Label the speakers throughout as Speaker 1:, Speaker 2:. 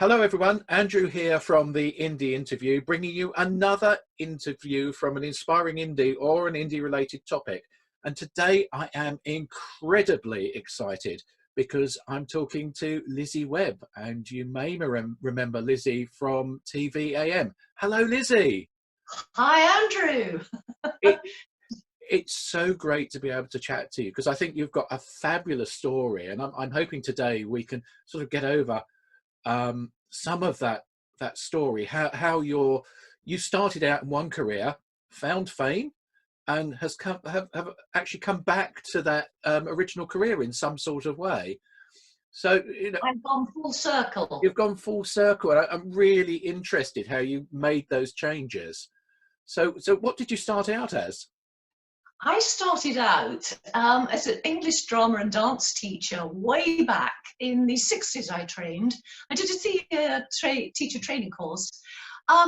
Speaker 1: Hello, everyone. Andrew here from the Indie Interview, bringing you another interview from an inspiring indie or an indie-related topic. And today I am incredibly excited because I'm talking to Lizzy Webb, and you may remember Lizzy from TV AM. Hello, Lizzy.
Speaker 2: Hi, Andrew.
Speaker 1: It's so great to be able to chat to you because I think you've got a fabulous story, and I'm hoping today we can sort of get over some of that story, how you started out in one career, found fame, and have actually come back to that original career in some sort of way. So
Speaker 2: I've gone full circle.
Speaker 1: you've gone full circle, and I'm really interested how you made those changes. So what did you start out as?
Speaker 2: I started out as an English drama and dance teacher way back in the 60s. I trained. I did a teacher training course,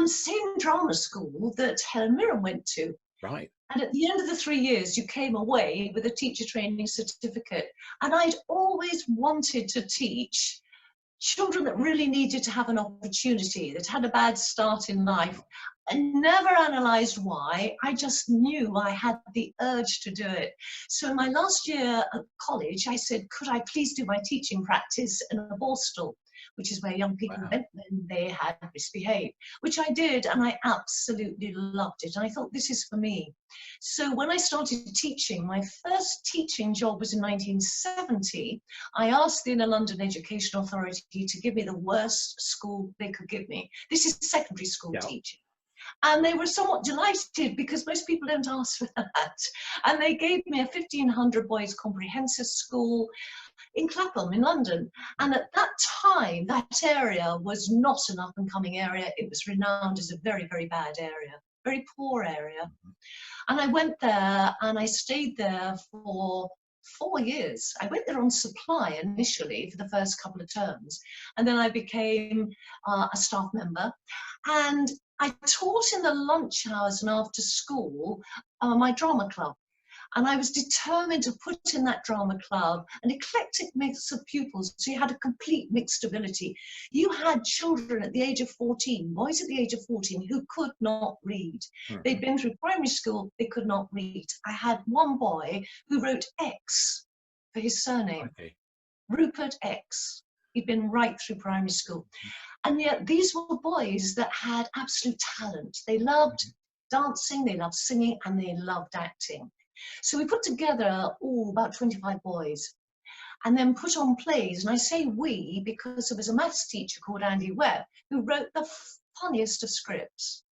Speaker 2: same drama school that Helen Mirren went to.
Speaker 1: Right.
Speaker 2: And at the end of the 3 years, you came away with a teacher training certificate. And I'd always wanted to teach children that really needed to have an opportunity, that had a bad start in life. I never analysed why, I just knew I had the urge to do it. So in my last year at college, I said, could I please do my teaching practice in a borstal, which is where young people went when they had misbehaved, which I did, and I absolutely loved it. And I thought, this is for me. So when I started teaching, my first teaching job was in 1970. I asked the Inner London Education Authority to give me the worst school they could give me. This is secondary school teaching. And they were somewhat delighted because most people don't ask for that. And they gave me a 1,500 boys comprehensive school in Clapham in London. And at that time, that area was not an up and coming area. It was renowned as a very, very bad area, very poor area. And I went there and I stayed there for 4 years. I went there on supply initially for the first couple of terms. And then I became a staff member. And I taught in the lunch hours and after school my drama club. And I was determined to put in that drama club an eclectic mix of pupils, so you had a complete mixed ability. You had children at the age of 14, boys at the age of 14, who could not read. They'd been through primary school, they could not read. I had one boy who wrote X for his surname, Rupert X. He'd been right through primary school. And yet these were boys that had absolute talent. They loved dancing, they loved singing, and they loved acting. So we put together about 25 boys and then put on plays. And I say we because there was a maths teacher called Lizzy Webb who wrote the funniest of scripts.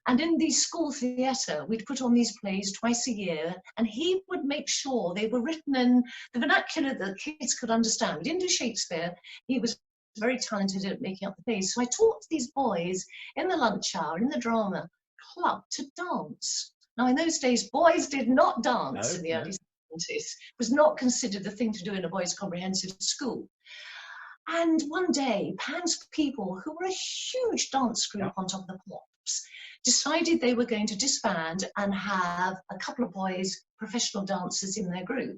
Speaker 2: And in the school theatre, we'd put on these plays twice a year, and he would make sure they were written in the vernacular that kids could understand. We didn't do Shakespeare. He was very talented at making up the plays. So I taught these boys in the lunch hour, in the drama club, to dance. Now, in those days, boys did not dance in the early 70s. It was not considered the thing to do in a boys' comprehensive school. And one day, Pan's people, who were a huge dance group on top of the pops, decided they were going to disband and have a couple of boys, professional dancers, in their group.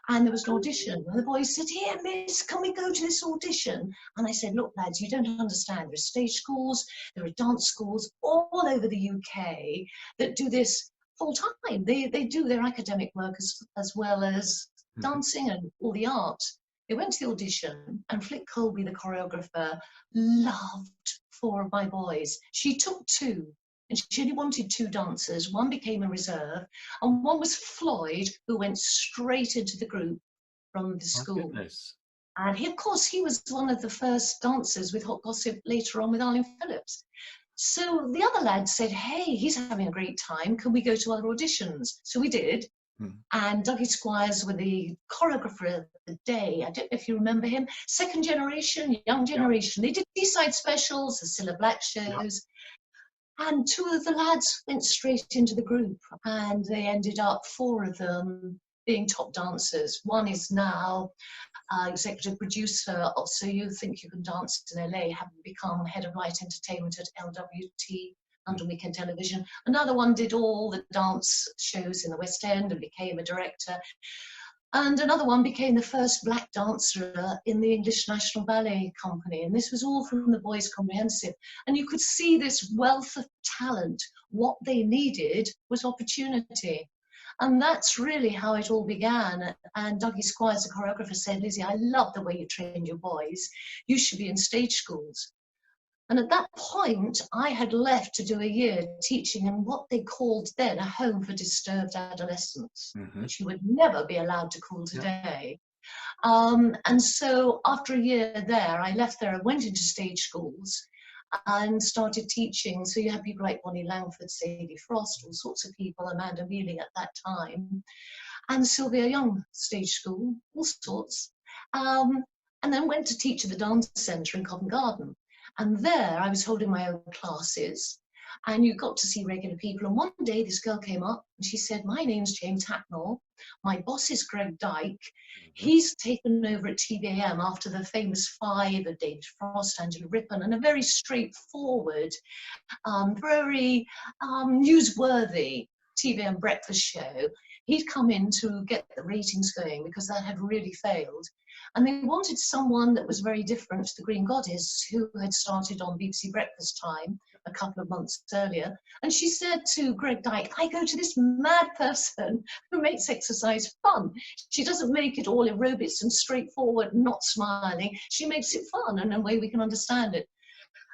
Speaker 2: And there was an audition. And the boys said, here, miss, can we go to this audition? And I said, look, lads, you don't understand. There are stage schools, there are dance schools all over the UK that do this full time. They do their academic work as well as dancing and all the art. They went to the audition, and Flick Colby, the choreographer, loved 4 of my boys. She took 2. And she only wanted 2 dancers. One became a reserve, and one was Floyd, who went straight into the group from the school. And he, of course, he was one of the first dancers with Hot Gossip later on with Arlene Phillips. So the other lad said, hey, he's having a great time. Can we go to other auditions? So we did. And Dougie Squires were the choreographer of the day. I don't know if you remember him. Second generation, young generation. They did B-side specials, the Cilla Black shows. And 2 of the lads went straight into the group, and they ended up, 4 of them, being top dancers. One is now executive producer of So You Think You Can Dance in LA, having become head of light entertainment at LWT, London Weekend Television. Another one did all the dance shows in the West End and became a director. And another one became the first black dancer in the English National Ballet Company. And this was all from the Boys Comprehensive. And you could see this wealth of talent. What they needed was opportunity. And that's really how it all began. And Dougie Squires, the choreographer, said, Lizzy, I love the way you trained your boys. You should be in stage schools. And at that point, I had left to do a year teaching in what they called then a home for disturbed adolescents,
Speaker 1: Hmm.
Speaker 2: which you would never be allowed to call
Speaker 1: Yeah.
Speaker 2: today. And so after a year there, I left there and went into stage schools and started teaching. So you had people like Bonnie Langford, Sadie Frost, all sorts of people, Amanda Mealing at that time, and Sylvia Young stage school, all sorts. Um, and then went to teach at the Dance Centre in Covent Garden. And there I was holding my own classes, and you got to see regular people. And one day this girl came up and she said, my name's James Hacknell. My boss is Greg Dyke.
Speaker 1: Hmm.
Speaker 2: He's taken over at TVAM after the famous five of David Frost, Angela Rippon, and a very straightforward, very newsworthy TVM breakfast show. He'd come in to get the ratings going because that had really failed. And they wanted someone that was very different to the Green Goddess, who had started on BBC Breakfast Time a couple of months earlier. And she said to Greg Dyke, I go to this mad person who makes exercise fun. She doesn't make it all aerobics and straightforward, not smiling. She makes it fun and in a way we can understand it.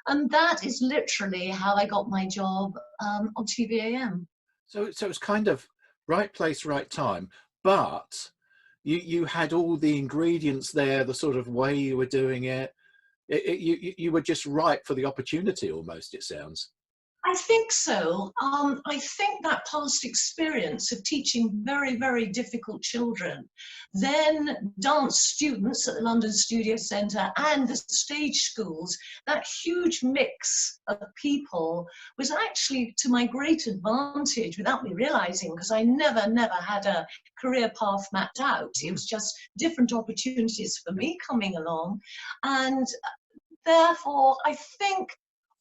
Speaker 2: And that is literally how I got my job on TVAM.
Speaker 1: So it's kind of right place, right time, but you had all the ingredients there, the sort of way you were doing it. You were just right for the opportunity, almost, it sounds.
Speaker 2: I think so. I think that past experience of teaching very, very difficult children, then dance students at the London Studio Centre and the stage schools, that huge mix of people was actually to my great advantage without me realising, because I never had a career path mapped out. It was just different opportunities for me coming along. And therefore, I think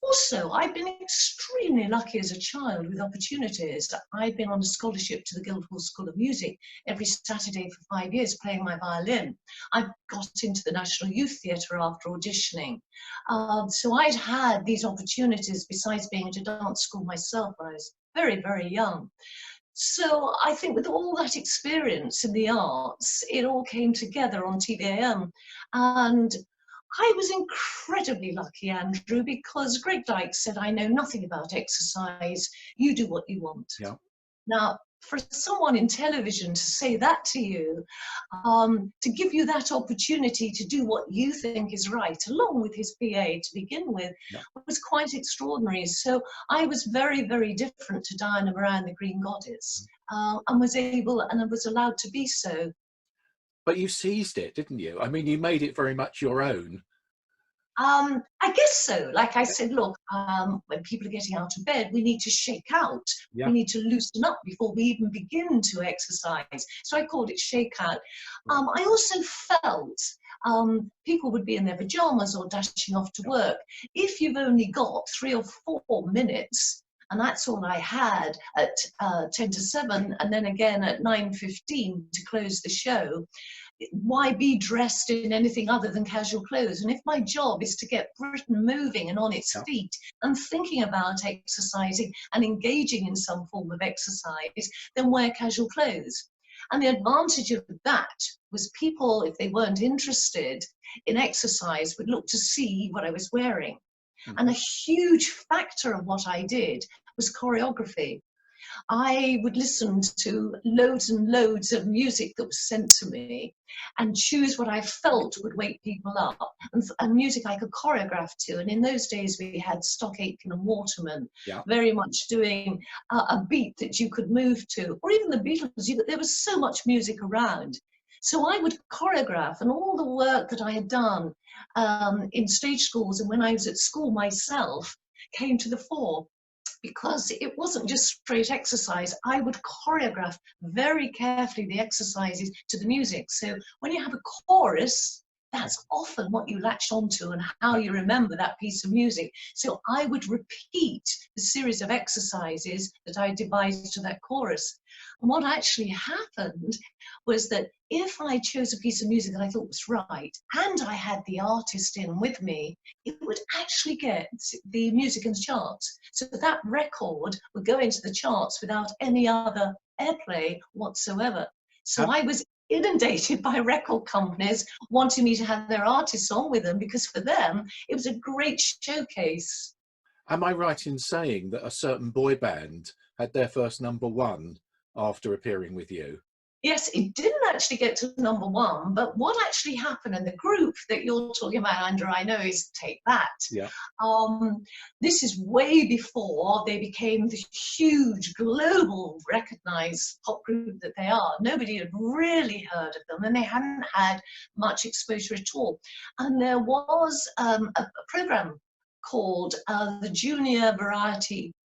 Speaker 2: also, I've been extremely lucky as a child with opportunities. I've been on a scholarship to the Guildhall School of Music every Saturday for 5 years playing my violin. I got into the National Youth Theatre after auditioning. So I'd had these opportunities besides being at a dance school myself when I was very, very young. So I think with all that experience in the arts, it all came together on TVAM. And I was incredibly lucky, Andrew, because Greg Dyke said, I know nothing about exercise, you do what you want.
Speaker 1: Yeah.
Speaker 2: Now, for someone in television to say that to you, to give you that opportunity to do what you think is right, along with his PA to begin with,
Speaker 1: Yeah.
Speaker 2: was quite extraordinary. So I was very, very different to Diana Moran, the Green Goddess, and was able and I was allowed to be so.
Speaker 1: But you seized it, didn't you? I mean, you made it very much your own.
Speaker 2: I guess so. Like I
Speaker 1: Yeah.
Speaker 2: said, look, when people are getting out of bed, we need to shake out. We
Speaker 1: Yeah.
Speaker 2: need to loosen up before we even begin to exercise. So I called it shake out.
Speaker 1: Right.
Speaker 2: I also felt people would be in their pajamas or dashing off to
Speaker 1: Yeah.
Speaker 2: work. If you've only got 3 or 4 minutes, and that's all I had at 10 to 7, and then again at 9:15 to close the show, why be dressed in anything other than casual clothes? And if my job is to get Britain moving and on its
Speaker 1: Yeah.
Speaker 2: feet and thinking about exercising and engaging in some form of exercise, then wear casual clothes. And the advantage of that was people, if they weren't interested in exercise, would look to see what I was wearing. And
Speaker 1: Mhm.
Speaker 2: a huge factor of what I did was choreography. I would listen to loads and loads of music that was sent to me and choose what I felt would wake people up, and music I could choreograph to. And in those days, we had Stock Aitken and Waterman
Speaker 1: Yeah.
Speaker 2: very much doing a beat that you could move to, or even the Beatles. There was so much music around. So I would choreograph, and all the work that I had done in stage schools and when I was at school myself came to the fore, because it wasn't just straight exercise. I would choreograph very carefully the exercises to the music. So when you have a chorus, that's often what you latch onto and how you remember that piece of music. So I would repeat the series of exercises that I devised to that chorus. And what actually happened was that if I chose a piece of music that I thought was right, and I had the artist in with me, it would actually get the music in the charts. So that record would go into the charts without any other airplay whatsoever. So
Speaker 1: Am,
Speaker 2: I was inundated by record companies wanting me to have their artists on with them, because for them it was a great showcase.
Speaker 1: am I right in saying that a certain boy band had their first #1 after appearing with you?
Speaker 2: Yes, it didn't actually get to #1, but what actually happened, and the group that you're talking about, Andrew, I know, is Take That.
Speaker 1: Yeah.
Speaker 2: This is way before they became the huge global recognized pop group that they are. Nobody had really heard of them, and they hadn't had much exposure at all. And there was a program called the Junior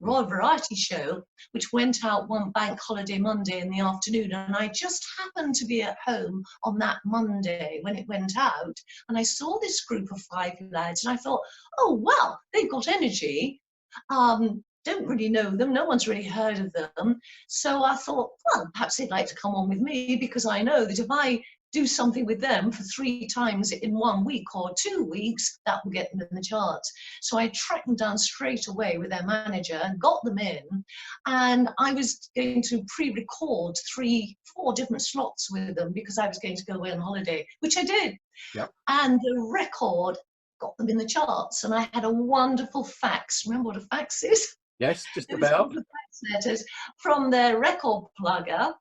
Speaker 2: Royal Variety Show, which went out one bank holiday Monday in the afternoon. And I just happened to be at home on that Monday when it went out. And I saw this group of 5 lads, and I thought, oh, well, they've got energy. Don't really know them. No one's really heard of them. So I thought, well, perhaps they'd like to come on with me, because I know that if I do something with them for 3 times in 1 week or 2 weeks, that will get them in the charts. So I tracked them down straight away with their manager and got them in. And I was going to pre-record 3, 4 different slots with them, because I was going to go away on holiday, which I did.
Speaker 1: Yep.
Speaker 2: And the record got them in the charts. And I had a wonderful fax. Remember what a fax is?
Speaker 1: Yes, just
Speaker 2: It was
Speaker 1: about.
Speaker 2: the fax letters from their record plugger,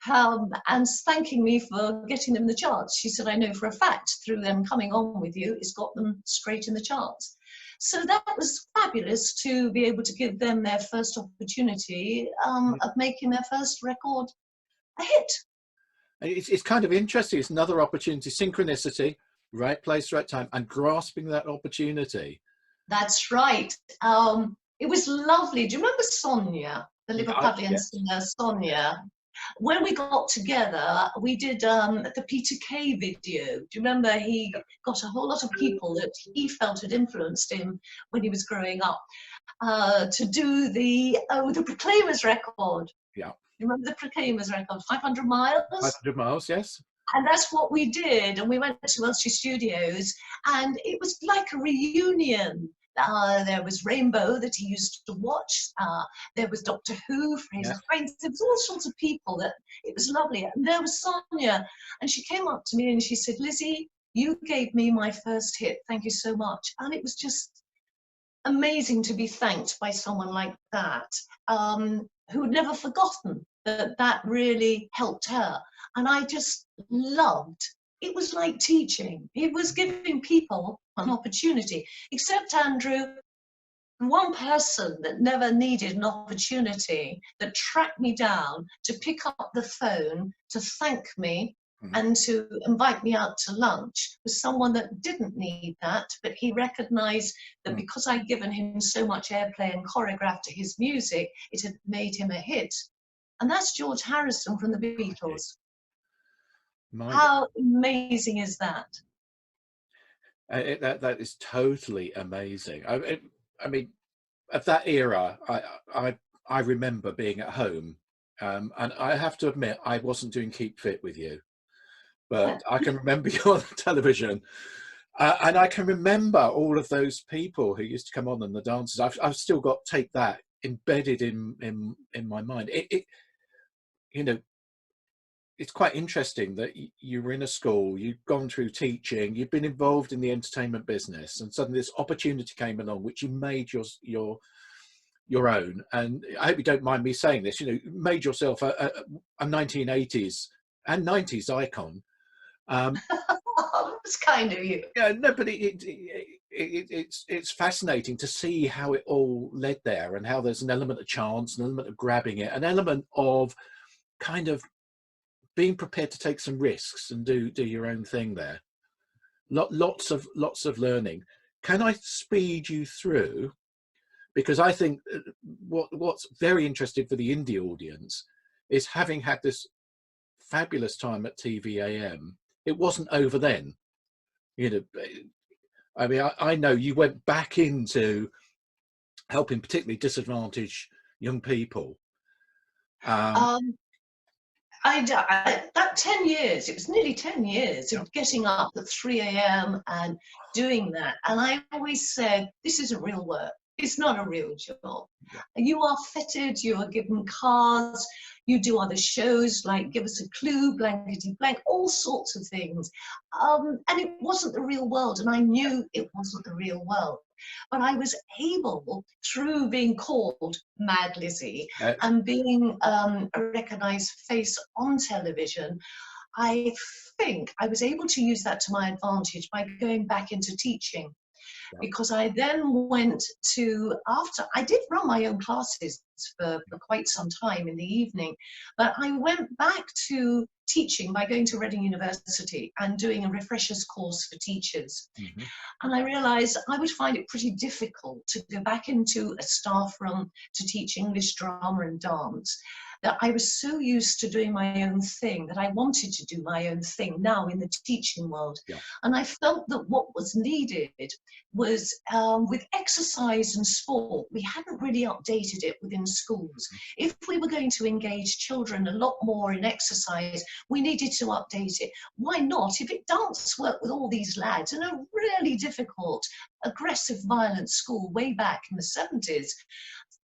Speaker 2: and thanking me for getting them in the charts. She said, I know for a fact through them coming on with you, it's got them straight in the charts. So that was fabulous to be able to give them their first opportunity of making their first record a hit.
Speaker 1: It's kind of interesting. It's another opportunity, synchronicity, right place, right time, and grasping that opportunity.
Speaker 2: That's right. It was lovely. Do you remember Sonia, the Liverpudlian
Speaker 1: Yes.
Speaker 2: singer Sonia? When we got together, we did the Peter Kay video. Do you remember? He got a whole lot of people that he felt had influenced him when he was growing up to do the Proclaimers record.
Speaker 1: Yeah.
Speaker 2: You remember the Proclaimers record, 500 Miles?
Speaker 1: 500 miles, yes.
Speaker 2: And that's what we did. And we went to Welsh Studios, and it was like a reunion. There was Rainbow that he used to watch. There was Doctor Who, Fraser Fraser. There was all sorts of people that it was lovely. And there was Sonia, and she came up to me and she said, Lizzie, you gave me my first hit. Thank you so much. And it was just amazing to be thanked by someone like that, who had never forgotten that that really helped her. And I just loved, it was like teaching. It was giving people an opportunity, except Andrew, one person that never needed an opportunity, that tracked me down to pick up the phone to thank me and to invite me out to lunch, was someone that didn't need that, but he recognized that because I'd given him so much airplay and choreographed to his music, it had made him a hit. And that's George Harrison from the Beatles. How amazing is that?
Speaker 1: That is totally amazing. I mean, at that era, I remember being at home, and I have to admit I wasn't doing Keep Fit with you, but I can remember you on the television, and I can remember all of those people who used to come on and the dancers. I've still got Take That embedded in my mind. You know, it's quite interesting that you were in a school, you've gone through teaching, you've been involved in the entertainment business, and suddenly this opportunity came along which you made your own. And I hope you don't mind me saying this, you made yourself a 1980s and 90s icon.
Speaker 2: That's kind of you.
Speaker 1: Yeah, no, but it's fascinating to see how it all led there, and how there's an element of chance, an element of grabbing it, an element of kind of being prepared to take some risks and do your own thing there. Lots of learning. Can I speed you through? Because I think what's very interesting for the indie audience is, having had this fabulous time at TVAM, it wasn't over then. You know, I mean, I know you went back into helping particularly disadvantaged young people. Um,
Speaker 2: Um, that 10 years, it was nearly 10 years
Speaker 1: yeah,
Speaker 2: of getting up at 3 a.m. and doing that. And I always said, this isn't real work. It's not a real job.
Speaker 1: yeah,
Speaker 2: You are fitted, you are given cards, you do other shows like Give Us a Clue, Blankety Blank, all sorts of things. And it wasn't the real world, and I knew it wasn't the real world. But I was able, through being called Mad Lizzy
Speaker 1: uh,
Speaker 2: and being a recognised face on television, I think I was able to use that to my advantage by going back into teaching,
Speaker 1: yeah,
Speaker 2: because I then went to, after I did run my own classes for quite some time in the evening, but I went back to teaching by going to Reading University and doing a refreshers course for teachers.
Speaker 1: mhm,
Speaker 2: And I realized I would find it pretty difficult to go back into a staff room to teach English, drama and dance, that I was so used to doing my own thing that I wanted to do my own thing now in the teaching world.
Speaker 1: yeah,
Speaker 2: And I felt that what was needed was, with exercise and sport, we hadn't really updated it within schools.
Speaker 1: mhm,
Speaker 2: If we were going to engage children a lot more in exercise, we needed to update it. Why not? If it dance worked with all these lads in a really difficult, aggressive, violent school way back in the 70s,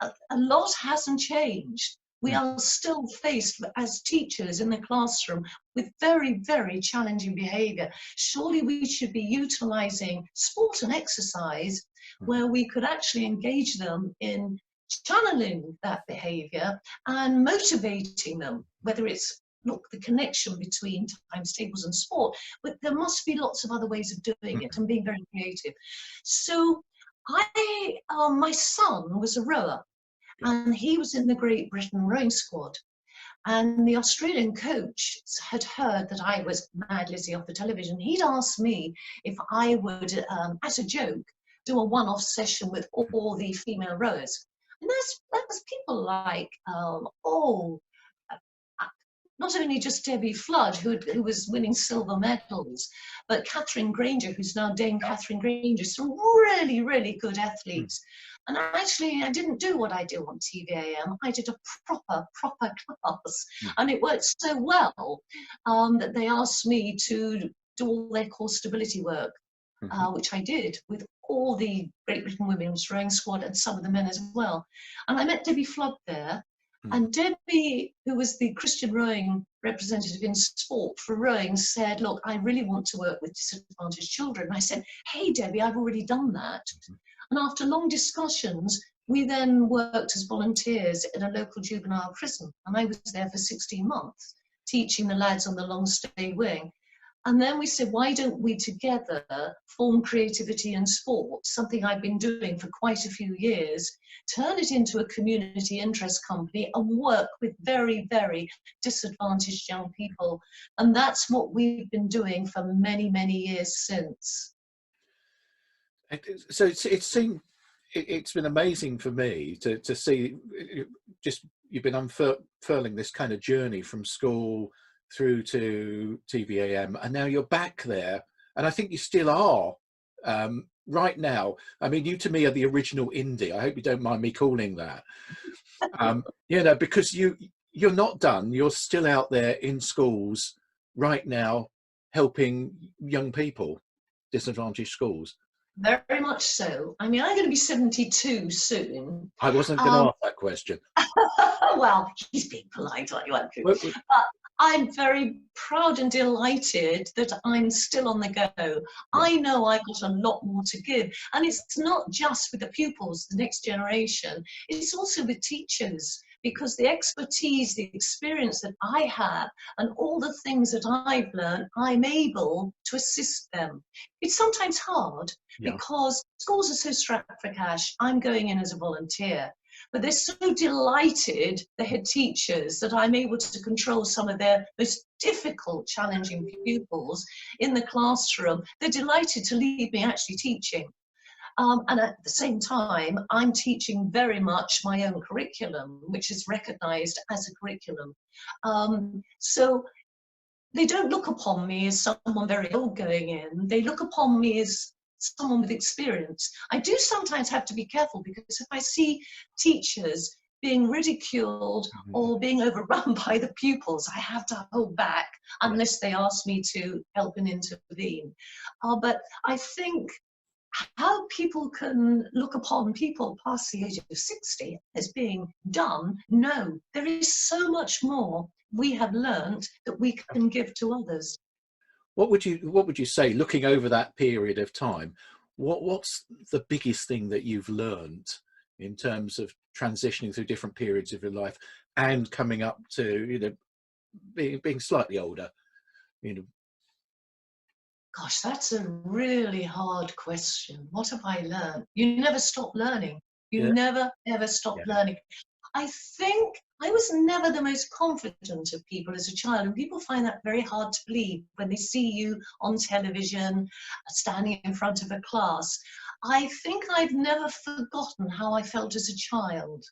Speaker 2: a lot hasn't changed. We
Speaker 1: mm,
Speaker 2: are still faced as teachers in the classroom with very, very challenging behaviour. Surely we should be utilising sport and exercise
Speaker 1: mhm,
Speaker 2: where we could actually engage them in channeling that behaviour and motivating them, whether it's, look, the connection between times tables and sport, but there must be lots of other ways of doing it
Speaker 1: mhm,
Speaker 2: and being very creative. So my son was a rower,
Speaker 1: yeah,
Speaker 2: and he was in the Great Britain rowing squad. And the Australian coach had heard that I was Mad Lizzy off the television. He'd asked me if I would, as a joke, do a one-off session with all the female rowers. And that was people like, uh, not only just Debbie Flood, who was winning silver medals, but Catherine Granger, who's now Dame
Speaker 1: yeah,
Speaker 2: Catherine Granger, some really, really good
Speaker 1: mm,
Speaker 2: athletes. And actually, I didn't do what I do on TVAM. I did a proper class.
Speaker 1: mm,
Speaker 2: And it worked so well that they asked me to do all their core stability work,
Speaker 1: mhm,
Speaker 2: which I did with all the Great Britain Women's Rowing Squad and some of the men as well. And I met Debbie Flood there.
Speaker 1: mhm,
Speaker 2: And Debbie, who was the Christian rowing representative in sport for rowing, said, look, I really want to work with disadvantaged children. And I said, hey, Debbie, I've already done that.
Speaker 1: mhm,
Speaker 2: And after long discussions, we then worked as volunteers in a local juvenile prison. And I was there for 16 months, teaching the lads on the long stay wing. And then we said, why don't we together form Creativity and Sport, something I've been doing for quite a few years, turn it into a community interest company and work with very, very disadvantaged young people. And that's what we've been doing for many, many years since.
Speaker 1: So it's been amazing for me to see just you've been unfurling this kind of journey from school through to TVAM, and now you're back there, and I think you still are right now. I mean, you to me are the original indie. I hope you don't mind me calling that. Because you're not done. You're still out there in schools right now, helping young people, disadvantaged schools.
Speaker 2: Very much so. I mean, I'm going to be 72 soon.
Speaker 1: I wasn't going to
Speaker 2: Um,
Speaker 1: ask that question.
Speaker 2: well, he's being polite, aren't you, Andrew?
Speaker 1: Well,
Speaker 2: But I'm very proud and delighted that I'm still on the go.
Speaker 1: yeah,
Speaker 2: I know I've got a lot more to give. And it's not just with the pupils, the next generation, it's also with teachers. Because the expertise, the experience that I have, and all the things that I've learned, I'm able to assist them. It's sometimes hard
Speaker 1: yeah,
Speaker 2: because schools are so strapped for cash. I'm going in as a volunteer. But they're so delighted, the head teachers, that I'm able to control some of their most difficult, challenging pupils in the classroom. They're delighted to leave me actually teaching. And at the same time, I'm teaching very much my own curriculum, which is recognised as a curriculum. So they don't look upon me as someone very old going in. They look upon me as someone with experience. I do sometimes have to be careful, because if I see teachers being ridiculed or being overrun by the pupils, I have to hold back unless they ask me to help and intervene. But I think how people can look upon people past the age of 60 as being done, no, there is so much more we have learnt that we can give to others.
Speaker 1: What would you say, looking over that period of time, what's the biggest thing that you've learned in terms of transitioning through different periods of your life and coming up to, you know, being slightly older, you know?
Speaker 2: Gosh, that's a really hard question. What have I learned? You never stop learning. You
Speaker 1: Yeah,
Speaker 2: never, ever stop
Speaker 1: yeah,
Speaker 2: learning. I think I was never the most confident of people as a child, and people find that very hard to believe when they see you on television, standing in front of a class. I think I've never forgotten how I felt as a child.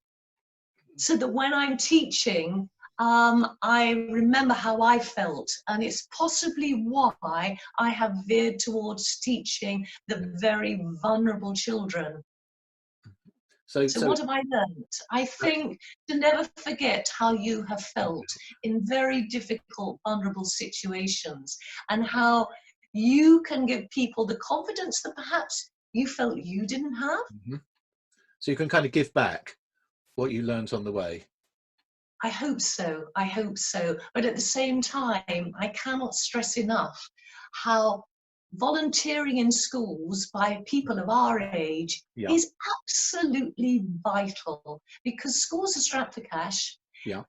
Speaker 2: So that when I'm teaching, I remember how I felt, and it's possibly why I have veered towards teaching the very vulnerable children. So
Speaker 1: so
Speaker 2: what have I learned? I think to never forget how you have felt in very difficult, vulnerable situations, and how you can give people the confidence that perhaps you felt you didn't have.
Speaker 1: so you can kind of give back what you learned on the way.
Speaker 2: I hope so. I hope so. But at the same time, I cannot stress enough how volunteering in schools by people of our age
Speaker 1: Yeah,
Speaker 2: is absolutely vital, because schools are strapped for cash.
Speaker 1: yeah,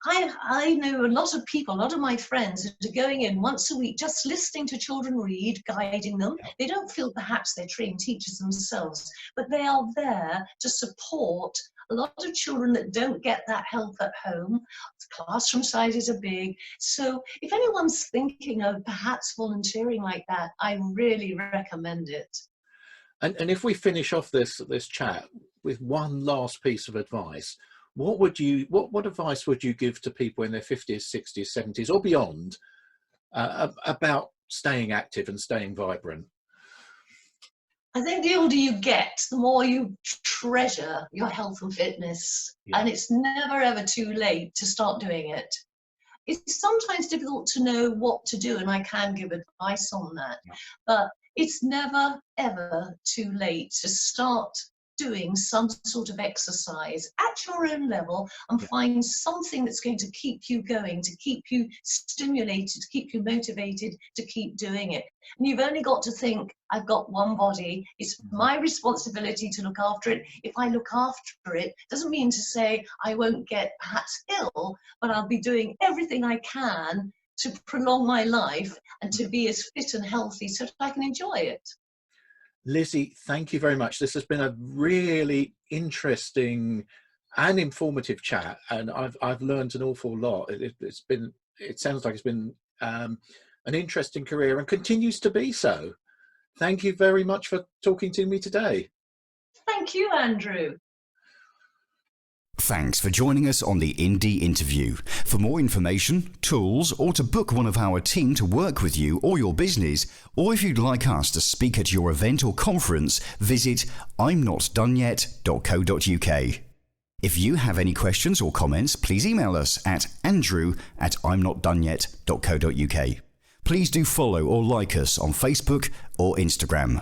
Speaker 2: I know a lot of people, a lot of my friends that are going in once a week, just listening to children read, guiding them.
Speaker 1: yeah.
Speaker 2: They don't feel perhaps they're trained teachers themselves, but they are there to support a lot of children that don't get that help at home. Classroom sizes are big. So if anyone's thinking of perhaps volunteering like that, I really recommend it.
Speaker 1: And if we finish off this chat with one last piece of advice, what advice would you give to people in their 50s, 60s, 70s, or beyond, about staying active and staying vibrant?
Speaker 2: I think the older you get, the more you treasure your health and fitness.
Speaker 1: Yeah,
Speaker 2: And it's never ever too late to start doing it. It's sometimes difficult to know what to do, and I can give advice on that.
Speaker 1: yeah,
Speaker 2: But it's never ever too late to start doing some sort of exercise at your own level and
Speaker 1: yeah.
Speaker 2: find something that's going to keep you going, to keep you stimulated, to keep you motivated to keep doing it. And you've only got to think, I've got one body, it's my responsibility to look after it. If I look after it, doesn't mean to say I won't get perhaps ill, but I'll be doing everything I can to prolong my life and to be as fit and healthy so that I can enjoy it.
Speaker 1: Lizzy, thank you very much. This has been a really interesting and informative chat, and I've learned an awful lot. It sounds like it's been an interesting career and continues to be so. Thank you very much for talking to me today.
Speaker 2: Thank you, Andrew.
Speaker 3: Thanks for joining us on the Indie Interview. For more information, tools, or to book one of our team to work with you or your business, or if you'd like us to speak at your event or conference, visit imnotdoneyet.co.uk. If you have any questions or comments, please email us at andrew@imnotdoneyet.co.uk. Please do follow or like us on Facebook or Instagram.